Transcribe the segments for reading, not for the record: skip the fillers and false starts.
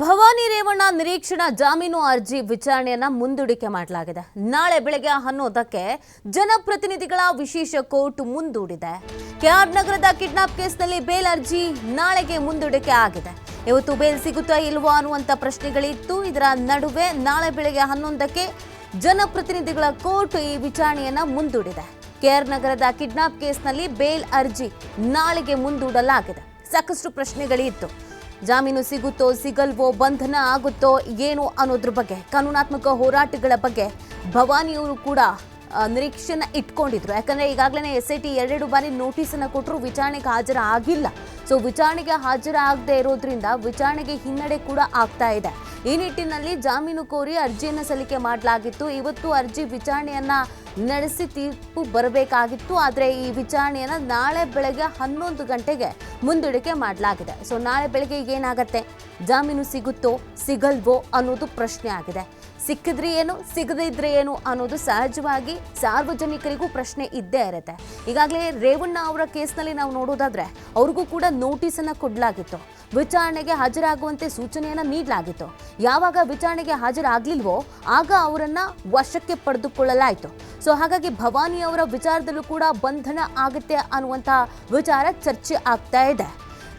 ಭವಾನಿ ರೇವಣ್ಣ ನಿರೀಕ್ಷಣಾ ಜಾಮೀನು ಅರ್ಜಿ ವಿಚಾರಣೆಯನ್ನ ಮುಂದೂಡಿಕೆ ಮಾಡಲಾಗಿದೆ. ನಾಳೆ ಬೆಳಗ್ಗೆ 11ಕ್ಕೆ ಜನಪ್ರತಿನಿಧಿಗಳ ವಿಶೇಷ ಕೋರ್ಟ್ ಮುಂದೂಡಿದೆ. ಕೆಆರ್ ನಗರದ ಕಿಡ್ನಾಪ್ ಕೇಸ್ನಲ್ಲಿ ಬೇಲ್ ಅರ್ಜಿ ನಾಳೆಗೆ ಮುಂದೂಡಿಕೆ ಆಗಿದೆ. ಇವತ್ತು ಬೇಲ್ ಸಿಗುತ್ತಾ ಇಲ್ವಾ ಅನ್ನುವಂತ ಪ್ರಶ್ನೆಗಳಿತ್ತು. ಇದರ ನಡುವೆ ನಾಳೆ ಬೆಳಗ್ಗೆ 11ಕ್ಕೆ ಜನಪ್ರತಿನಿಧಿಗಳ ಕೋರ್ಟ್ ಈ ವಿಚಾರಣೆಯನ್ನ ಮುಂದೂಡಿದೆ. ಕೆಆರ್ ನಗರದ ಕಿಡ್ನಾಪ್ ಕೇಸ್ನಲ್ಲಿ ಬೇಲ್ ಅರ್ಜಿ ನಾಳೆಗೆ ಮುಂದೂಡಲಾಗಿದೆ. ಸಾಕಷ್ಟು ಪ್ರಶ್ನೆಗಳಿತ್ತು. ಜಾಮೀನು ಸಿಗುತ್ತೋ ಸಿಗಲ್ವೋ, ಬಂಧನ ಆಗುತ್ತೋ ಏನು ಅನ್ನೋದ್ರ ಬಗ್ಗೆ, ಕಾನೂನಾತ್ಮಕ ಹೋರಾಟಗಳ ಬಗ್ಗೆ ಭವಾನಿಯವರು ಕೂಡ ನಿರೀಕ್ಷೆನ ಇಟ್ಕೊಂಡಿದ್ರು. ಯಾಕಂದ್ರೆ ಈಗಾಗಲೇ SIT 2 ಬಾರಿ ನೋಟಿಸನ್ನು ಕೊಟ್ಟರು, ವಿಚಾರಣೆಗೆ ಹಾಜರಾಗಿಲ್ಲ. ಸೊ ವಿಚಾರಣೆಗೆ ಹಾಜರಾಗದೇ ಇರೋದ್ರಿಂದ ವಿಚಾರಣೆಗೆ ಹಿನ್ನಡೆ ಕೂಡ ಆಗ್ತಾ ಇದೆ. ಈ ನಿಟ್ಟಿನಲ್ಲಿ ಜಾಮೀನು ಕೋರಿ ಅರ್ಜಿಯನ್ನು ಸಲ್ಲಿಕೆ ಮಾಡಲಾಗಿತ್ತು. ಇವತ್ತು ಅರ್ಜಿ ವಿಚಾರಣೆಯನ್ನ ನಡೆಸಿ ತೀರ್ಪು ಬರಬೇಕಾಗಿತ್ತು. ಆದರೆ ಈ ವಿಚಾರಣೆಯನ್ನ ನಾಳೆ ಬೆಳಗ್ಗೆ 11 ಗಂಟೆಗೆ ಮುಂದೂಡಿಕೆ ಮಾಡಲಾಗಿದೆ. ಸೊ ನಾಳೆ ಬೆಳಗ್ಗೆ ಏನಾಗತ್ತೆ, ಜಾಮೀನು ಸಿಗುತ್ತೋ ಸಿಗಲ್ವೋ ಅನ್ನೋದು ಪ್ರಶ್ನೆ ಆಗಿದೆ. ಸಿಕ್ಕಿದ್ರೆ ಏನು, ಸಿಗದಿದ್ರೆ ಏನು ಅನ್ನೋದು ಸಹಜವಾಗಿ ಸಾರ್ವಜನಿಕರಿಗೂ ಪ್ರಶ್ನೆ ಇದ್ದೇ ಇರುತ್ತೆ. ಈಗಾಗಲೇ ರೇವಣ್ಣ ಅವರ ಕೇಸ್ನಲ್ಲಿ ನಾವು ನೋಡೋದಾದ್ರೆ ಅವ್ರಿಗೂ ಕೂಡ ನೋಟಿಸನ್ನು ಕೊಡಲಾಗಿತ್ತು. ವಿಚಾರಣೆಗೆ ಹಾಜರಾಗುವಂತೆ ಸೂಚನೆಯನ್ನ ನೀಡಲಾಗಿತ್ತು. ಯಾವಾಗ ವಿಚಾರಣೆಗೆ ಹಾಜರಾಗ್ಲಿಲ್ವೋ ಆಗ ಅವರನ್ನ ವಶಕ್ಕೆ ಪಡೆದುಕೊಳ್ಳಲಾಯಿತು. ಸೊ ಹಾಗಾಗಿ ಭವಾನಿ ಅವರ ವಿಚಾರದಲ್ಲೂ ಕೂಡ ಬಂಧನ ಆಗುತ್ತೆ ಅನ್ನುವಂಥ ವಿಚಾರ ಚರ್ಚೆ ಆಗ್ತಾ ಇದೆ.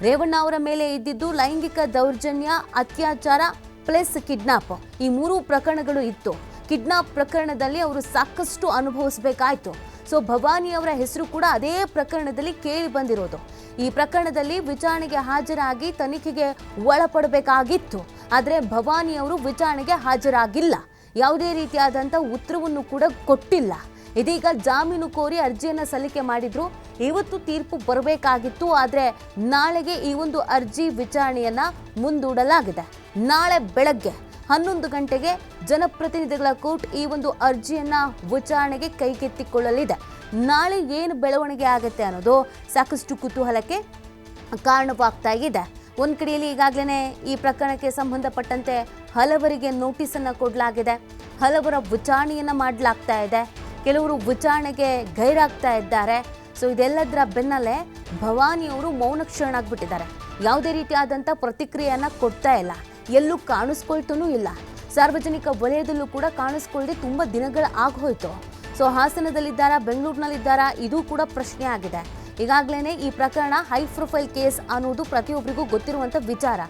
ರೇವಣ್ಣ ಅವರ ಮೇಲೆ ಇದ್ದಿದ್ದು ಲೈಂಗಿಕ ದೌರ್ಜನ್ಯ, ಅತ್ಯಾಚಾರ ಪ್ಲಸ್ ಕಿಡ್ನಾಪ್, ಈ 3 ಪ್ರಕರಣಗಳು ಇತ್ತು. ಕಿಡ್ನಾಪ್ ಪ್ರಕರಣದಲ್ಲಿ ಅವರು ಸಾಕಷ್ಟು ಅನುಭವಿಸಬೇಕಾಯ್ತು. ಸೊ ಭವಾನಿ ಅವರ ಹೆಸರು ಕೂಡ ಅದೇ ಪ್ರಕರಣದಲ್ಲಿ ಕೇಳಿ ಬಂದಿರೋದು. ಈ ಪ್ರಕರಣದಲ್ಲಿ ವಿಚಾರಣೆಗೆ ಹಾಜರಾಗಿ ತನಿಖೆಗೆ ಒಳಪಡಬೇಕಾಗಿತ್ತು. ಆದರೆ ಭವಾನಿ ಅವರು ವಿಚಾರಣೆಗೆ ಹಾಜರಾಗಿಲ್ಲ. ಯಾವುದೇ ರೀತಿಯಾದಂಥ ಉತ್ತರವನ್ನು ಕೂಡ ಕೊಟ್ಟಿಲ್ಲ. ಇದೀಗ ಜಾಮೀನು ಕೋರಿ ಅರ್ಜಿಯನ್ನು ಸಲ್ಲಿಕೆ ಮಾಡಿದ್ರು. ಇವತ್ತು ತೀರ್ಪು ಬರಬೇಕಾಗಿತ್ತು. ಆದರೆ ನಾಳೆಗೆ ಈ ಒಂದು ಅರ್ಜಿ ವಿಚಾರಣೆಯನ್ನ ಮುಂದೂಡಲಾಗಿದೆ. ನಾಳೆ ಬೆಳಗ್ಗೆ 11 ಗಂಟೆಗೆ ಜನಪ್ರತಿನಿಧಿಗಳ ಕೋರ್ಟ್ ಈ ಒಂದು ಅರ್ಜಿಯನ್ನ ವಿಚಾರಣೆಗೆ ಕೈಗೆತ್ತಿಕೊಳ್ಳಲಿದೆ. ನಾಳೆ ಏನು ಬೆಳವಣಿಗೆ ಆಗುತ್ತೆ ಅನ್ನೋದು ಸಾಕಷ್ಟು ಕುತೂಹಲಕ್ಕೆ ಕಾರಣವಾಗ್ತಾ ಇದೆ. ಒಂದು ಕಡೆಯಲ್ಲಿ ಈಗಾಗಲೇ ಈ ಪ್ರಕರಣಕ್ಕೆ ಸಂಬಂಧಪಟ್ಟಂತೆ ಹಲವರಿಗೆ ನೋಟಿಸನ್ನು ಕೊಡಲಾಗಿದೆ. ಹಲವರ ವಿಚಾರಣೆಯನ್ನ ಮಾಡಲಾಗ್ತಾ ಇದೆ. ಕೆಲವರು ವಿಚಾರಣೆಗೆ ಗೈರಾಗ್ತಾ ಇದ್ದಾರೆ. ಸೊ ಇದೆಲ್ಲದರ ಬೆನ್ನಲ್ಲೇ ಭವಾನಿಯವರು ಮೌನ ಶರಣಾಗ್ಬಿಟ್ಟಿದ್ದಾರೆ. ಯಾವುದೇ ರೀತಿಯಾದಂಥ ಪ್ರತಿಕ್ರಿಯೆಯನ್ನ ಕೊಡ್ತಾ ಇಲ್ಲ, ಎಲ್ಲೂ ಕಾಣಿಸ್ಕೊಳ್ತೂ ಇಲ್ಲ. ಸಾರ್ವಜನಿಕ ವಲಯದಲ್ಲೂ ಕೂಡ ಕಾಣಿಸ್ಕೊಳ್ಳದೆ ತುಂಬ ದಿನಗಳ ಆಗೋಯ್ತು. ಸೊ ಹಾಸನದಲ್ಲಿದ್ದಾರಾ, ಬೆಂಗಳೂರಿನಲ್ಲಿದ್ದಾರಾ, ಇದು ಕೂಡ ಪ್ರಶ್ನೆ ಆಗಿದೆ. ಈಗಾಗಲೇ ಈ ಪ್ರಕರಣ ಹೈ ಪ್ರೊಫೈಲ್ ಕೇಸ್ ಅನ್ನೋದು ಪ್ರತಿಯೊಬ್ಬರಿಗೂ ಗೊತ್ತಿರುವಂಥ ವಿಚಾರ.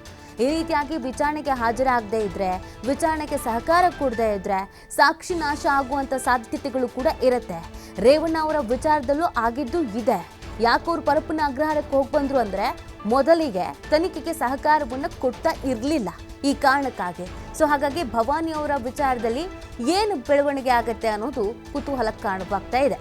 ಈ ರೀತಿಯಾಗಿ ವಿಚಾರಣೆಗೆ ಹಾಜರಾಗದೇ ಇದ್ರೆ, ವಿಚಾರಣೆಗೆ ಸಹಕಾರ ಕೊಡದೇ ಇದ್ರೆ ಸಾಕ್ಷಿ ನಾಶ ಆಗುವಂಥ ಸಾಧ್ಯತೆಗಳು ಕೂಡ ಇರುತ್ತೆ. ರೇವಣ್ಣ ಅವರ ವಿಚಾರದಲ್ಲೂ ಆಗಿದ್ದು ಇದೆ. ಯಾಕೆ ಅವ್ರು ಪರಪ್ಪನ ಅಗ್ರಹಾರಕ್ಕೆ ಹೋಗಿ ಬಂದ್ರು ಅಂದ್ರೆ, ಮೊದಲಿಗೆ ತನಿಖೆಗೆ ಸಹಕಾರವನ್ನು ಕೊಡ್ತಾ ಇರಲಿಲ್ಲ ಈ ಕಾರಣಕ್ಕಾಗಿ. ಸೊ ಹಾಗಾಗಿ ಭವಾನಿ ಅವರ ವಿಚಾರದಲ್ಲಿ ಏನು ಬೆಳವಣಿಗೆ ಆಗುತ್ತೆ ಅನ್ನೋದು ಕುತೂಹಲಕ್ಕೆ ಕಾರಣವಾಗ್ತಾ ಇದೆ.